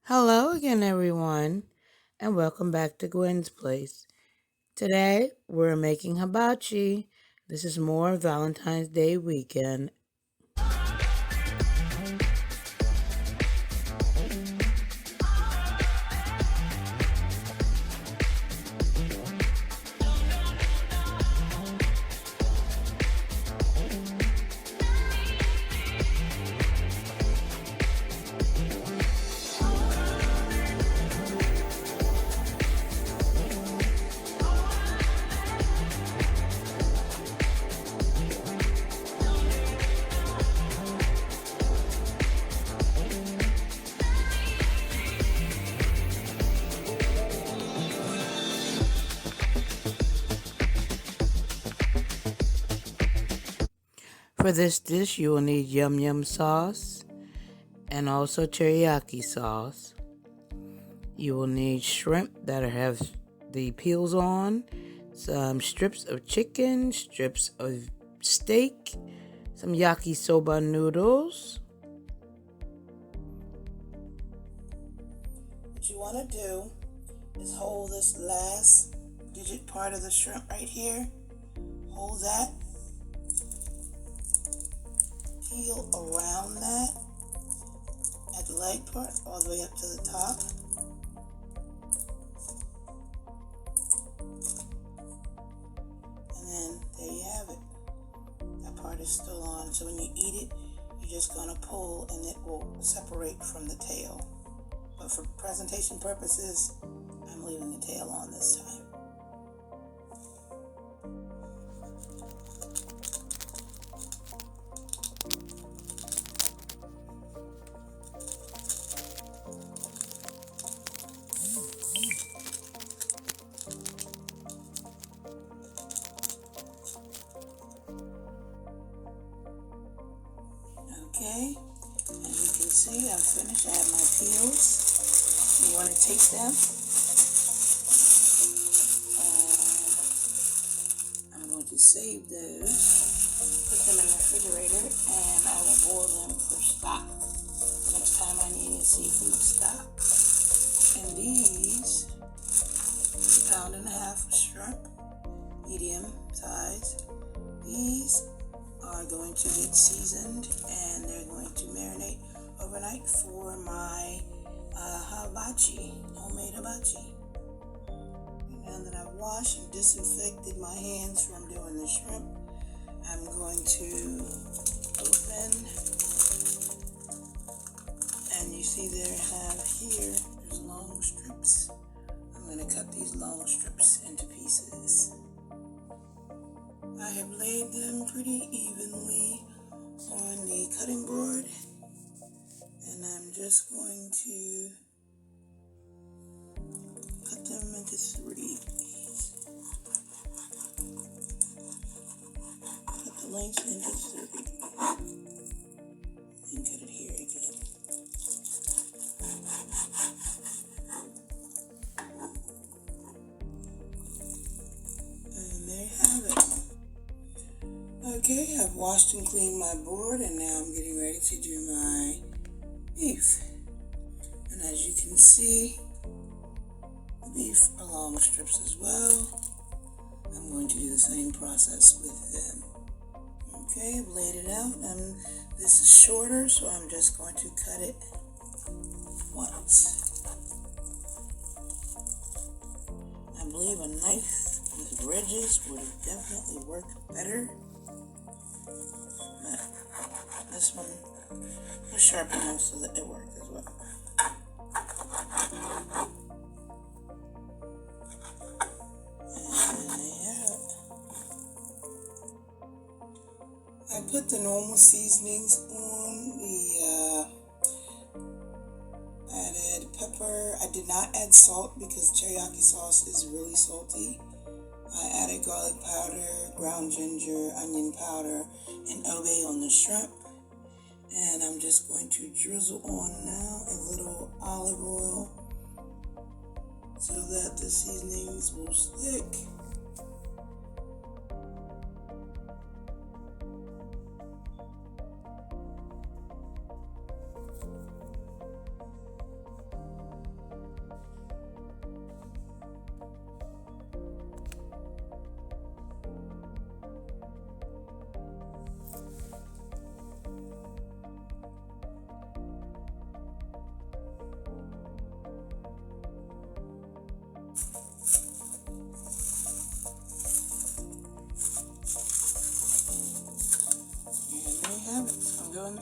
Hello again, everyone, and welcome back to Gwen's Place. Today, we're making hibachi. This is more Valentine's Day weekend. For this dish, you will need yum yum sauce and also teriyaki sauce. You will need shrimp that have the peels on, some strips of chicken, strips of steak, some yakisoba noodles. What you want to do is hold this last digit part of the shrimp right here. Hold that, peel around that at the leg part all the way up to the top. And then there you have it. That part is still on, so when you eat it, you're just going to pull and it will separate from the tail. But for presentation purposes, I'm leaving the tail on this time. Okay, as you can see, I'm finished. I have my peels. You want to take them. I'm going to save those, put them in the refrigerator, and I will boil them for stock. Next time I need a seafood stock. And these, a pound and a half of shrimp, medium size. These are going to get seasoned and they're going to marinate overnight for my hibachi, homemade hibachi. Now that I've washed and disinfected my hands from doing the shrimp, I'm going to open, and you see there's long strips. I'm going to cut these long strips into pieces. I have laid them pretty evenly on the cutting board, and I'm just going to cut them into three. Cut the length into three, and cut it here again. And there you have it. Okay, I've washed and cleaned my board, and now I'm getting ready to do my beef. And as you can see, the beef are long strips as well. I'm going to do the same process with them. Okay, I've laid it out, and this is shorter, so I'm just going to cut it once. I believe a knife with ridges would definitely work better. This one was sharp enough so that it worked as well. And yeah, I put the normal seasonings on. Added pepper. I did not add salt because teriyaki sauce is really salty. I added garlic powder, ground ginger, onion powder, and obe on the shrimp. And I'm just going to drizzle on now a little olive oil so that the seasonings will stick.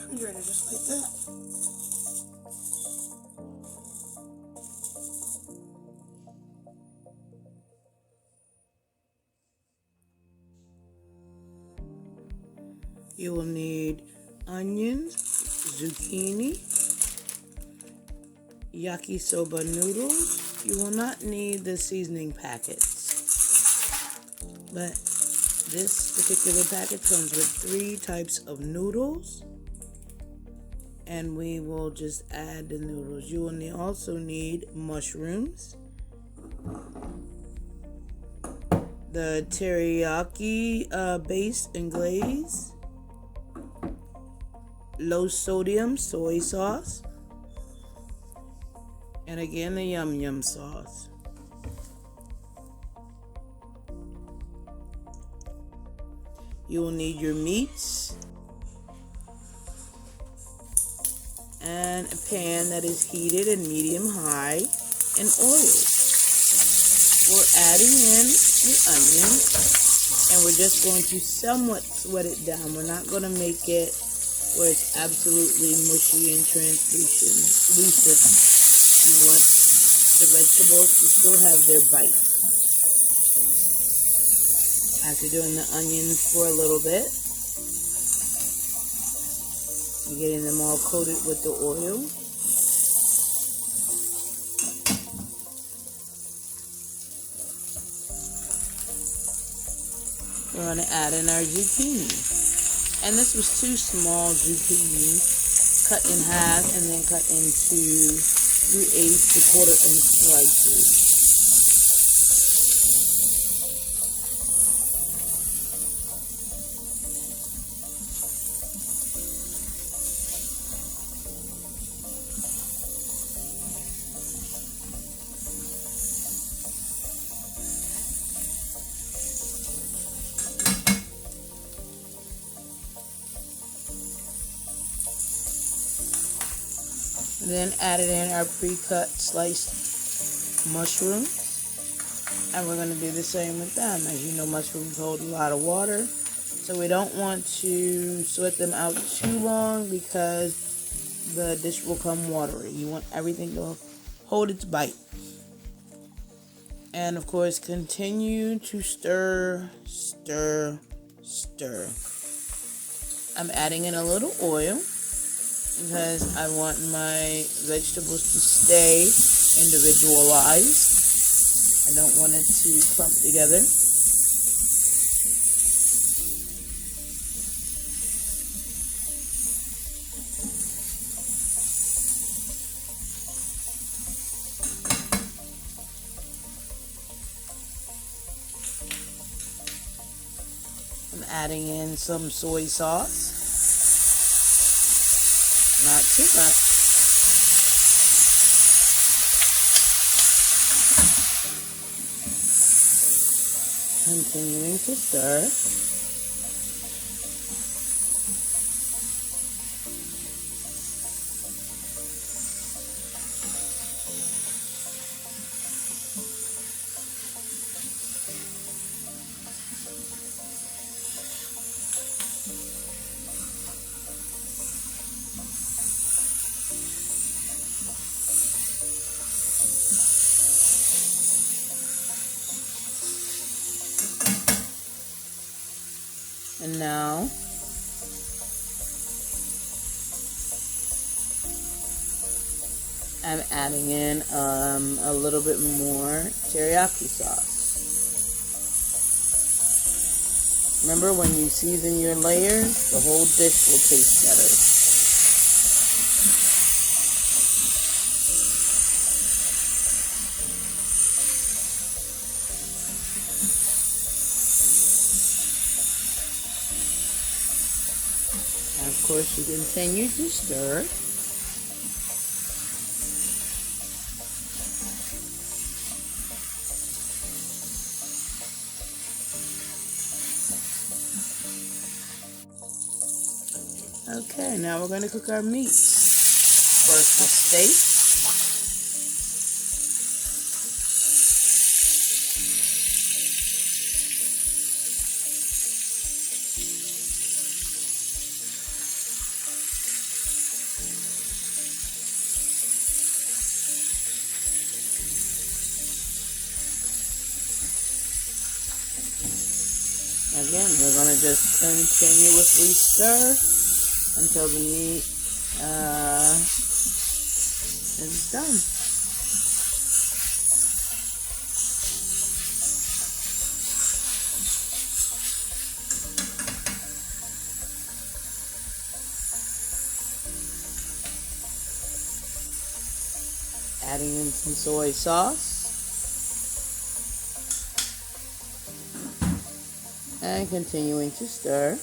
refrigerator just like that. You will need onions, zucchini, yakisoba noodles. You will not need the seasoning packets, but this particular packet comes with 3 types of noodles, and we will just add the noodles. You will also need mushrooms, the teriyaki base and glaze, low sodium soy sauce, and again the yum yum sauce. You will need your meats and a pan that is heated and medium high and oil. We're adding in the onions, and we're just going to somewhat sweat it down. We're not going to make it where it's absolutely mushy and translucent. You want the vegetables to still have their bite. After doing the onions for a little bit, and getting them all coated with the oil, we're going to add in our zucchini. And this was 2 small zucchini cut in half and then cut into 3/8 to 1/4-inch slices. Then added in our pre-cut sliced mushrooms, and we're going to do the same with them. As you know, mushrooms hold a lot of water, so we don't want to sweat them out too long because the dish will come watery. You want everything to hold its bite. And of course, continue to stir, stir, stir. I'm adding in a little oil because I want my vegetables to stay individualized. I don't want it to clump together. I'm adding in some soy sauce. Not too much. Continuing to stir. And now I'm adding in a little bit more teriyaki sauce. Remember, when you season your layers, the whole dish will taste better. Of course, you continue to stir. Okay, now we're going to cook our meat. First, the steak. Again, we're going to just continuously stir until the meat is done. Adding in some soy sauce. And continuing to stir.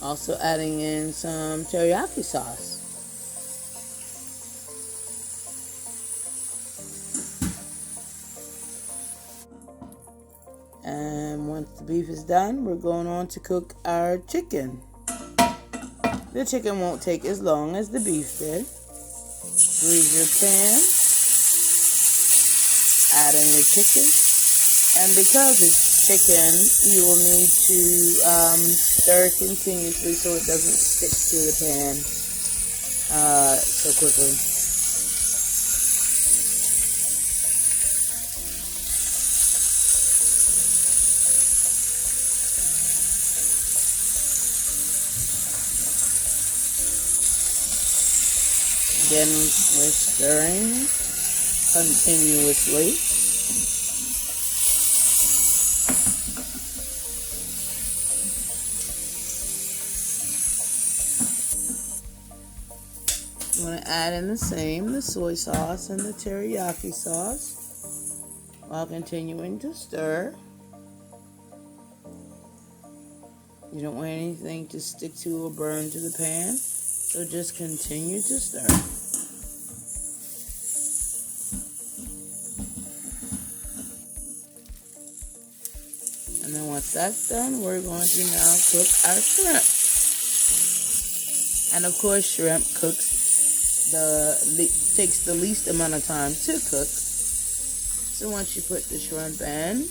Also adding in some teriyaki sauce. And once the beef is done, we're going on to cook our chicken. The chicken won't take as long as the beef did. Grease your pan. Add in the chicken. And because it's chicken, you will need to stir continuously so it doesn't stick to the pan so quickly. Again, we're stirring continuously. You want to add in the soy sauce and the teriyaki sauce while continuing to stir. You don't want anything to stick to or burn to the pan, so just continue to stir. And then once that's done, we're going to now cook our shrimp. And of course, shrimp takes the least amount of time to cook. So once you put the shrimp in,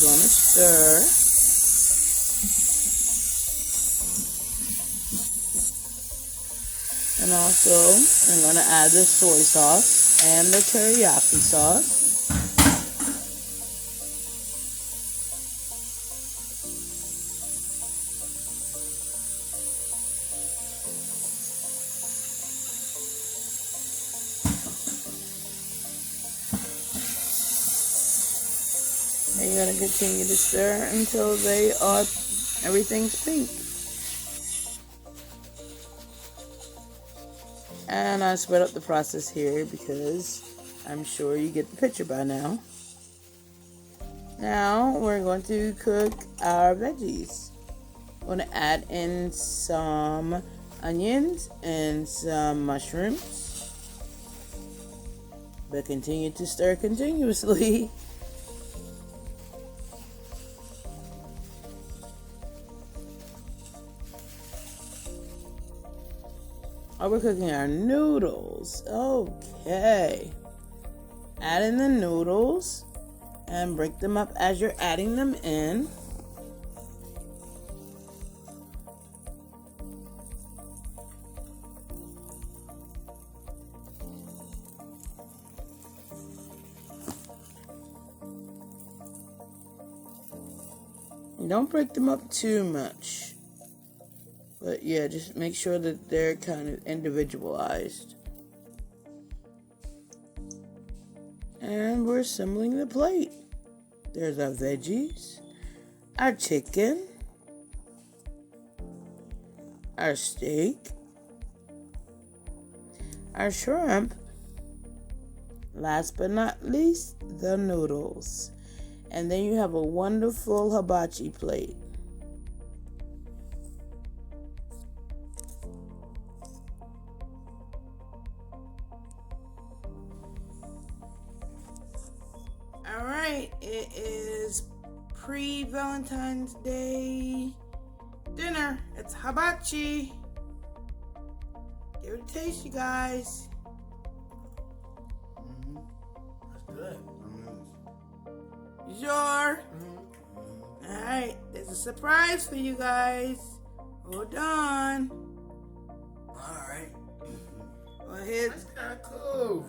you're going to stir. And also, I'm going to add the soy sauce and the teriyaki sauce. And you're going to continue to stir until everything's pink. And I sped up the process here because I'm sure you get the picture by now. Now we're going to cook our veggies. We're going to add in some onions and some mushrooms. But continue to stir continuously. Oh, we're cooking our noodles. Okay. Add in the noodles and break them up as you're adding them in. And don't break them up too much. But yeah, just make sure that they're kind of individualized. And we're assembling the plate. There's our veggies, our chicken, our steak, our shrimp, last but not least, the noodles. And then you have a wonderful hibachi plate. Alright, it is pre-Valentine's Day dinner. It's hibachi. Give it a taste, you guys. That's good. You sure? Alright, there's a surprise for you guys. Hold on. Alright. Well, here's... That's kind of cool.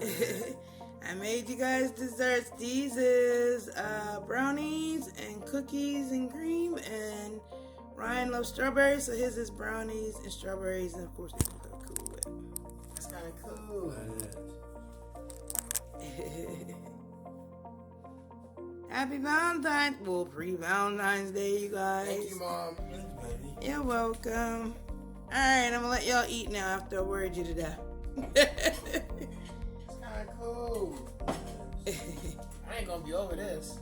I made you guys desserts. These is brownies and cookies and cream, and Ryan loves strawberries, so his is brownies and strawberries, and of course they look cool with. That's kind of cool. Happy Valentine's, well, pre-Valentine's Day, you guys. Thank you, Mom. Thanks, baby. You're welcome. Alright, I'm gonna let y'all eat now after I worried you to death. It's kind of cool. I ain't gonna be over this.